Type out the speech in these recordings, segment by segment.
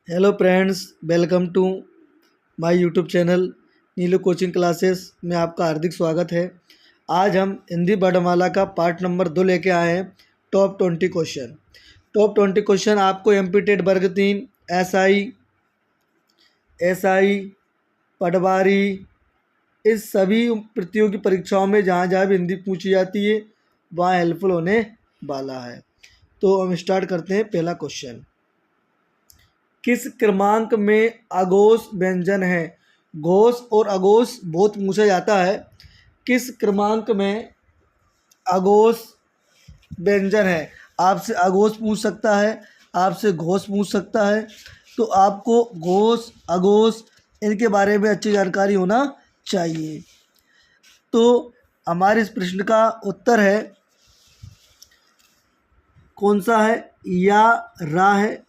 Hello friends, welcome to my YouTube channel Neelu coaching classes में आपका हार्दिक स्वागत है। आज हम हिंदी वर्णमाला का पार्ट नंबर 2 लेके आए हैं। Top 20 question. टॉप 20 क्वेश्चन आपको एमपी टेट वर्ग 3, एसआई, पटवारी, इस सभी प्रतियोगी परीक्षाओं में जहाँ जहाँ भी हिंदी पूछी जाती है वहाँ हेल्पफुल होने वाला है। तो हम स्टार्ट करते हैं। पहला क्वेश्चन, किस क्रमांक में अघोष व्यंजन है? घोष और अघोष बहुत पूछा जाता है। किस क्रमांक में अघोष व्यंजन है? आपसे अघोष पूछ सकता है, आपसे घोष पूछ सकता है। तो आपको घोष अघोष इनके बारे में अच्छी जानकारी होना चाहिए। तो हमारे इस प्रश्न का उत्तर है, कौन सा है? या रा है,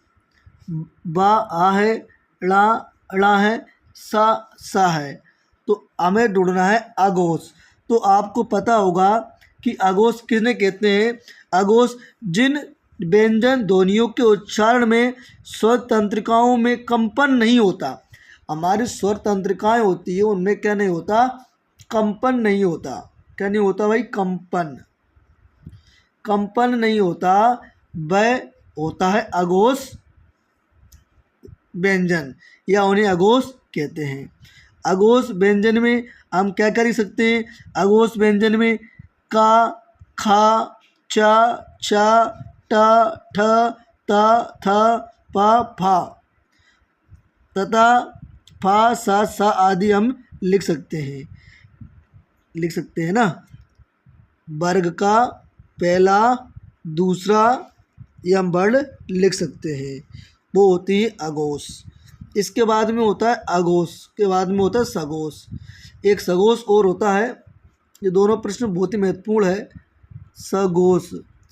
बा आ है, ला ड़ा है, सा है। तो हमें ढूंढना है अघोष। तो आपको पता होगा कि अघोष किसने कहते हैं? अघोष जिन व्यंजन ध्वनियों के उच्चारण में स्वर तंत्रिकाओं में कंपन नहीं होता। हमारी स्वर तंत्रिकाएं होती है, उनमें क्या नहीं होता? कंपन नहीं होता। क्या नहीं होता भाई? कंपन नहीं होता, वह होता है अघोष व्यंजन, या उन्हें अघोष कहते हैं। अघोष व्यंजन में हम क्या कर सकते हैं? अघोष व्यंजन में का, खा, चा, चा, टा, ठ, ता, था, पा, फा तथा फा, सा आदि हम लिख सकते हैं ना। वर्ग का पहला दूसरा ये हम वर्ड लिख सकते हैं, वो होती है अघोष। इसके बाद में होता है अघोष, के बाद में होता है सघोष। एक सघोष और होता है। ये दोनों प्रश्न बहुत ही महत्वपूर्ण है।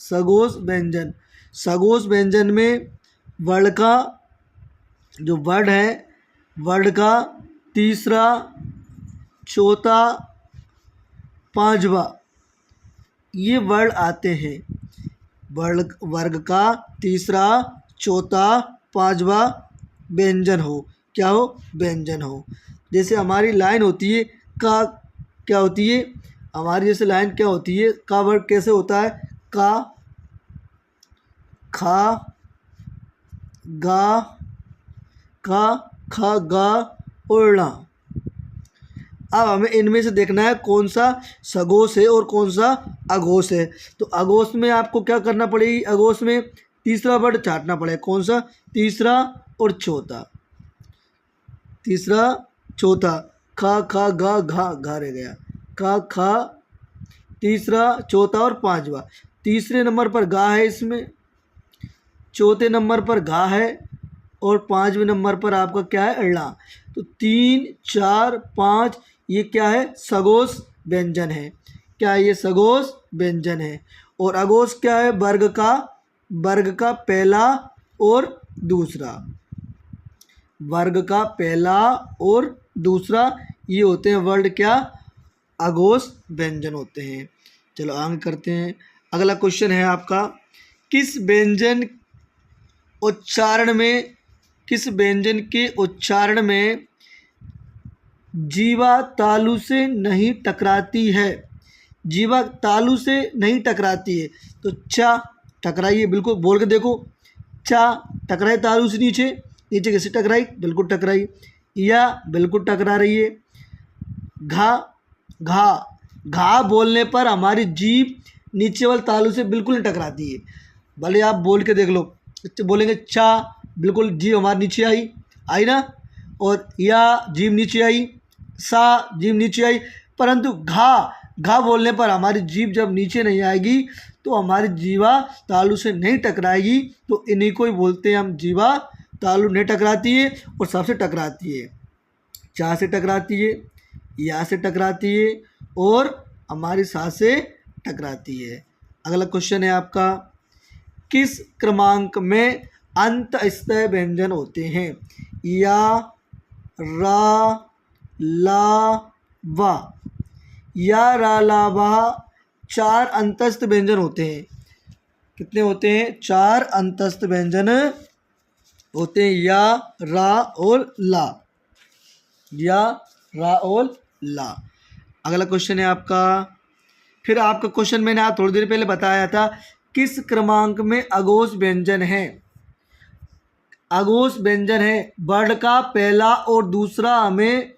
सघोष व्यंजन। सघोष व्यंजन में वर्ण का जो वर्ड है, वर्ड का तीसरा, चौथा, पांचवा ये वर्ड आते हैं। वर्ग का तीसरा, चौथा, पांचवा व्यंजन हो। क्या हो? व्यंजन हो। जैसे हमारी लाइन होती है का, क्या होती है हमारी? जैसे लाइन क्या होती है? का वर्ग कैसे होता है? का, खा, गा, का, खा, गा, उड़ना। अब हमें इनमें से देखना है कौन सा सघोष है और कौन सा अघोष है। तो अघोष में आपको क्या करना पड़ेगी? अघोष में तीसरा वर्ड छांटना पड़ेगा। कौन सा? तीसरा और चौथा। तीसरा चौथा, खा, खा, गा, घा रह गया। का, खा, तीसरा, चौथा और पांचवा। तीसरे नंबर पर गा है इसमें, चौथे नंबर पर घा है और पांचवें नंबर पर आपका क्या है? अड़ला। तो 3, 4, 5 ये क्या है? सघोष व्यंजन है। क्या है? ये सघोष व्यंजन है। और अघोष क्या है? वर्ग का पहला और दूसरा। वर्ग का पहला और दूसरा ये होते हैं वर्ड क्या? अघोष व्यंजन होते हैं। चलो आगे करते हैं। अगला क्वेश्चन है आपका, किस व्यंजन के उच्चारण में जीवा तालु से नहीं टकराती है? जीवा तालु से नहीं टकराती है। तो चा टकराई है, बिल्कुल बोल के देखो। चा टकराई तालु से, नीचे कैसे टकराई? बिल्कुल टकराई। या बिल्कुल टकरा रही है। घा बोलने पर हमारी जीभ नीचे वाले तालु से बिल्कुल नहीं टकराती है। भले आप बोल के देख लो। बोलेंगे चा, बिल्कुल जीभ हमारी नीचे आई ना। और या जीभ नीचे आई, सा जीभ नीचे आई। परंतु घा बोलने पर हमारी जीभ जब नीचे नहीं आएगी तो हमारी जीवा तालु से नहीं टकराएगी। तो इन्हीं को ही बोलते हैं हम, जीवा तालु नहीं टकराती है और सबसे टकराती है। चा से टकराती है, या से टकराती है और हमारी सा से टकराती है। अगला क्वेश्चन है आपका, किस क्रमांक में अंतःस्थय व्यंजन होते हैं? या, रा, ला, वा। या, रा, ला, वा 4 अंतस्थ व्यंजन होते हैं। कितने होते हैं? 4 अंतस्थ व्यंजन होते हैं या, रा और ला, या, रा और ला। अगला क्वेश्चन है आपका, फिर आपका क्वेश्चन मैंने आप थोड़ी देर पहले बताया था, किस क्रमांक में अघोष व्यंजन है? अघोष व्यंजन है वर्ग का पहला और दूसरा, हमें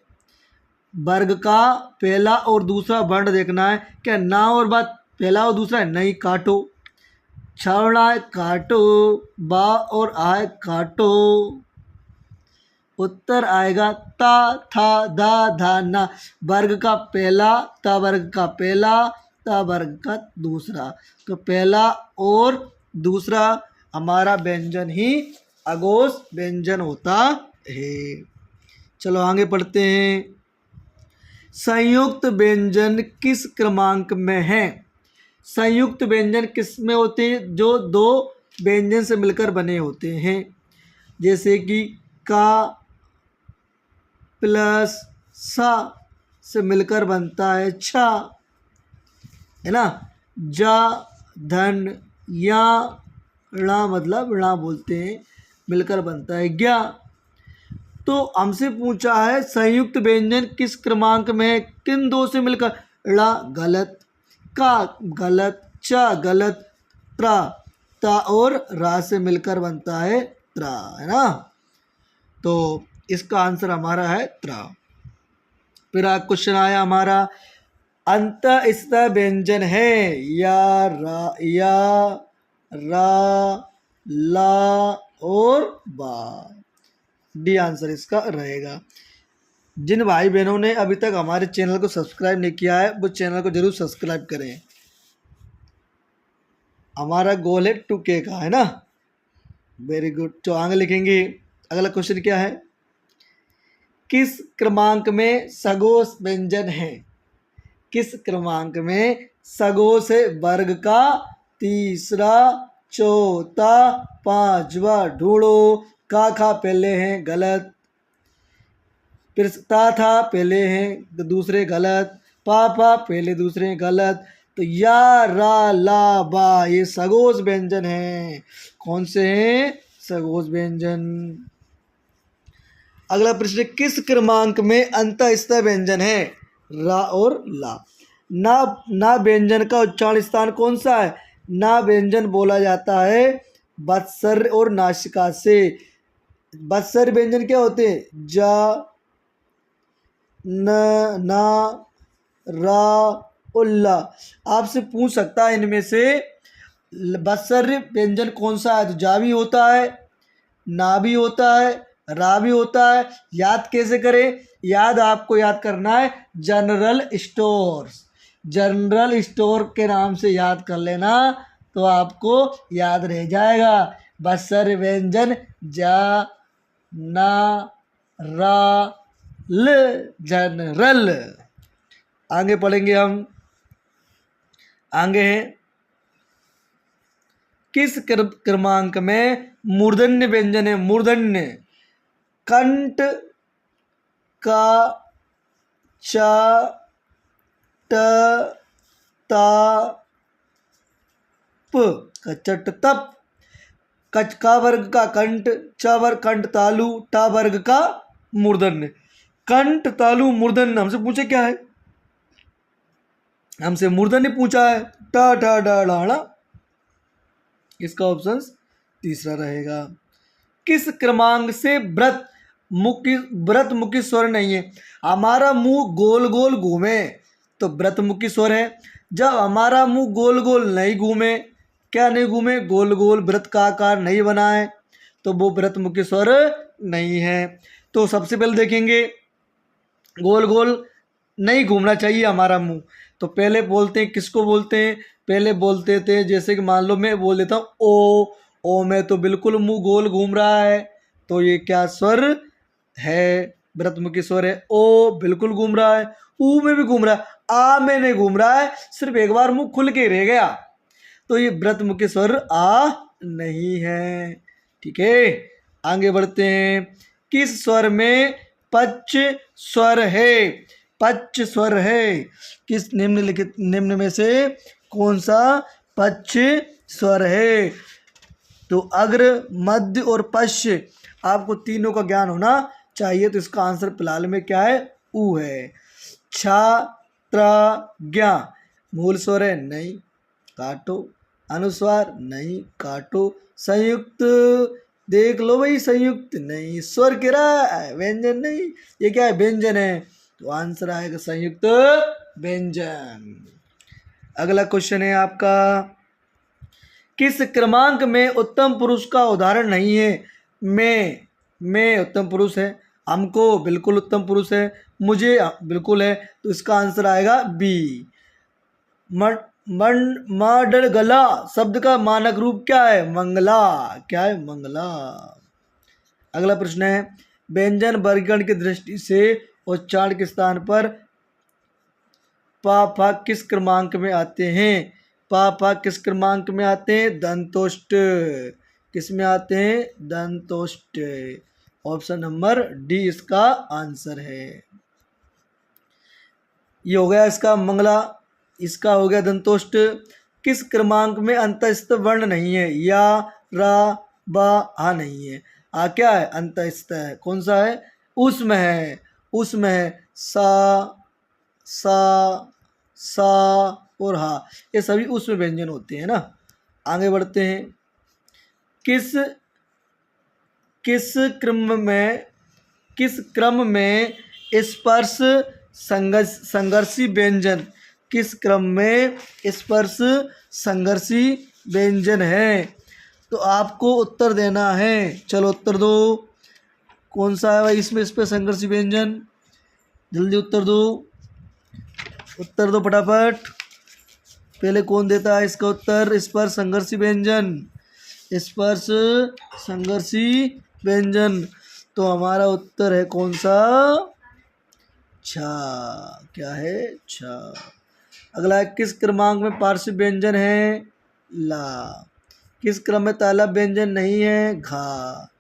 वर्ग का पहला और दूसरा वर्ण देखना है। क्या ना और बात पहला और दूसरा है? नहीं, काटो। छवड़ा है काटो, बा और आय काटो, उत्तर आएगा ता, था, धा, धा, ना। वर्ग का पहला, ता वर्ग का पहला, ता वर्ग का दूसरा, तो पहला और दूसरा हमारा व्यंजन ही अघोष व्यंजन होता है। चलो आगे पढ़ते हैं। संयुक्त व्यंजन किस क्रमांक में है? संयुक्त व्यंजन किस में होते हैं? जो दो व्यंजन से मिलकर बने होते हैं, जैसे कि का प्लस सा से मिलकर बनता है छा, है ना। जा, धन, या, णा मतलब णा बोलते हैं, मिलकर बनता है ज्ञा। तो हमसे पूछा है संयुक्त व्यंजन किस क्रमांक में है? किन दो से मिलकर? ड़ा गलत, का गलत, चा गलत, त्रा, ता और रा से मिलकर बनता है त्रा, है ना। तो इसका आंसर हमारा है त्रा। फिर क्वेश्चन आया हमारा, अंतःस्थ व्यंजन है या, रा, ला और बा। डी आंसर इसका रहेगा। जिन भाई बहनों ने अभी तक हमारे चैनल को सब्सक्राइब नहीं किया है, वो चैनल को जरूर सब्सक्राइब करें। हमारा गोल है 2K का, है ना। Very good. तो आगे लिखेंगे। अगला क्वेश्चन क्या है? किस क्रमांक में सगोश व्यंजन है? किस क्रमांक में सगोश है? वर्ग का तीसरा, चौथा, पांचवा। ढूंढो। का खा पहले हैं, गलत। फिर ता था पहले हैं, दूसरे गलत। पा पहले दूसरे गलत। तो या, रा, ला, बा ये सगोश व्यंजन हैं। कौन से हैं? सगोश व्यंजन। अगला प्रश्न, किस क्रमांक में अंतःस्थ व्यंजन है? रा और ला। ना व्यंजन का उच्चारण स्थान कौन सा है? ना व्यंजन बोला जाता है वत्सर और नासिका से। वत्सर व्यंजन क्या होते हैं? जा, न, ना, रा, उल्ला। आपसे पूछ सकता है इनमें से वत्सर व्यंजन कौन सा है? तो जा भी होता है, ना भी होता है, रा भी होता है। याद कैसे करें? आपको याद करना है जनरल स्टोर्स। जनरल स्टोर के नाम से याद कर लेना, तो आपको याद रह जाएगा। वत्सर व्यंजन जा, ना, रा, ल, जनरल। आगे पढ़ेंगे हम। आगे है, किस क्रमांक में मूर्धन्य व्यंजन है? मूर्धन्य कंठ का, चा, ट, ता, प, कचट तप। कच का वर्ग का कंठ, च वर्ग कंठ तालु, टा वर्ग का मूर्धन्य। कंठ तालु मूर्धन्य हमसे पूछे क्या है? हमसे मूर्धन्य पूछा है। टा, ठा, डा, ढाणा। इसका ऑप्शन तीसरा रहेगा। किस क्रमांक से व्रत मुखी स्वर नहीं है? हमारा मुंह गोल गोल घूमे तो व्रत मुखी स्वर है। जब हमारा मुंह गोल गोल नहीं घूमे, क्या नहीं घूमे? गोल गोल व्रत का आकार नहीं बनाए, तो वो व्रत मुखी स्वर नहीं है। तो सबसे पहले देखेंगे, गोल गोल नहीं घूमना चाहिए हमारा मुंह। तो पहले बोलते हैं, किसको बोलते हैं? पहले बोलते थे, जैसे कि मान लो मैं बोल देता हूँ ओ में, तो बिल्कुल मुंह गोल घूम रहा है, तो ये क्या स्वर है? व्रतमुखी स्वर है। ओ बिल्कुल घूम रहा है, ऊ में भी घूम रहा है, आ में नहीं घूम रहा है, सिर्फ एक बार मुंह खुल के रह गया, तो ये व्रतमुखी स्वर आ नहीं है। ठीक है, आगे बढ़ते हैं। किस स्वर में पच स्वर है? पच स्वर है किस निम्न में से कौन सा पच स्वर है? तो अग्र, मध्य और पश्च आपको तीनों का ज्ञान होना चाहिए। तो इसका आंसर फिलहाल में क्या है, ऊ है। छात्र ज्ञा मूल स्वर है, नहीं, काटो। अनुस्वार, नहीं, काटो। संयुक्त, देख लो भाई, संयुक्त नहीं, स्वर कह रहा है, व्यंजन नहीं, ये क्या है, व्यंजन है। तो आंसर आएगा संयुक्त व्यंजन। अगला क्वेश्चन है आपका, किस क्रमांक में उत्तम पुरुष का उदाहरण नहीं है। मैं उत्तम पुरुष है, हमको बिल्कुल उत्तम पुरुष है, मुझे बिल्कुल है। तो इसका आंसर आएगा बी। मडगला शब्द का मानक रूप क्या है, मंगला। क्या है, मंगला। अगला प्रश्न है, व्यंजन वर्गीकरण की दृष्टि से उच्चारण के स्थान पर पा फा किस क्रमांक में आते हैं। पा फा किस क्रमांक में आते हैं, दंतोष्ट। किस में आते हैं, दंतोष्ट। ऑप्शन नंबर डी इसका आंसर है। ये हो गया इसका मंगला, इसका हो गया दंतोष्ट। किस क्रमांक में अंतस्थ वर्ण नहीं है, या, रा, बा, आ नहीं है। आ क्या है, अंतस्थ है। कौन सा है, उसमें है, उसमें है। सा और हा, ये सभी उसमें व्यंजन होते हैं ना। आगे बढ़ते हैं, किस क्रम में स्पर्श संघर्षी व्यंजन, किस क्रम में स्पर्श संघर्षी व्यंजन है। तो आपको उत्तर देना है, चलो उत्तर दो। कौन सा है भाई इसमें स्पर्श संघर्षी व्यंजन, जल्दी उत्तर दो, उत्तर दो फटाफट। पहले कौन देता है इसका उत्तर, स्पर्श संघर्षी व्यंजन, स्पर्श संघर्षी व्यंजन। तो हमारा उत्तर है कौन सा, छा। क्या है, छा। अगला है, किस क्रमांक में पार्श्व व्यंजन है, ला। किस क्रम में तालव्य व्यंजन नहीं है, घा।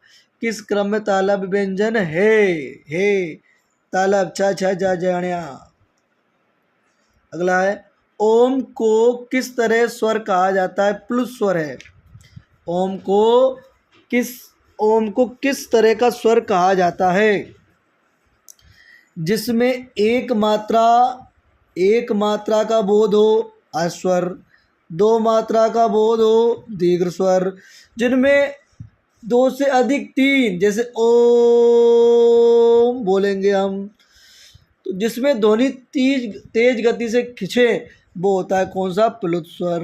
किस क्रम में तालव्य व्यंजन है, तालब, छा छा जा जाण्या। अगला है, ओम को किस तरह स्वर कहा जाता है, प्लुत स्वर है। ओम को किस तरह का स्वर कहा जाता है, जिसमें एक मात्रा का बोध हो, अस्वर। दो मात्रा का बोध हो, दीर्घ स्वर। जिनमें दो से अधिक तीन, जैसे ओम बोलेंगे हम, तो जिसमें ध्वनि तेज गति से खिंचे, वो होता है कौन सा, प्लुत स्वर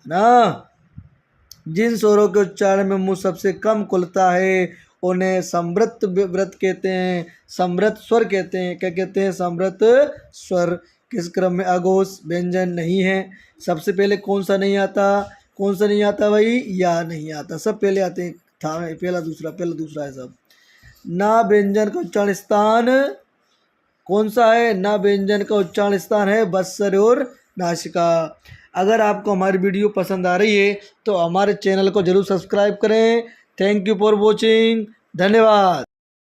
ना। जिन स्वरों के उच्चारण में मुंह सबसे कम खुलता है उन्हें समृत व्रत कहते हैं, समृत स्वर कहते हैं। क्या कहते हैं, समृत स्वर। किस क्रम में अघोष व्यंजन नहीं है। सबसे पहले कौन सा नहीं आता, कौन सा नहीं आता भाई, या नहीं आता, सब पहले आते हैं, था पहला दूसरा है सब। ना व्यंजन का उच्चारण स्थान कौन सा है, ना व्यंजन का उच्चारण स्थान है बत्सर और नासिका। अगर आपको हमारी वीडियो पसंद आ रही है तो हमारे चैनल को जरूर सब्सक्राइब करें। थैंक यू फॉर वॉचिंग, धन्यवाद।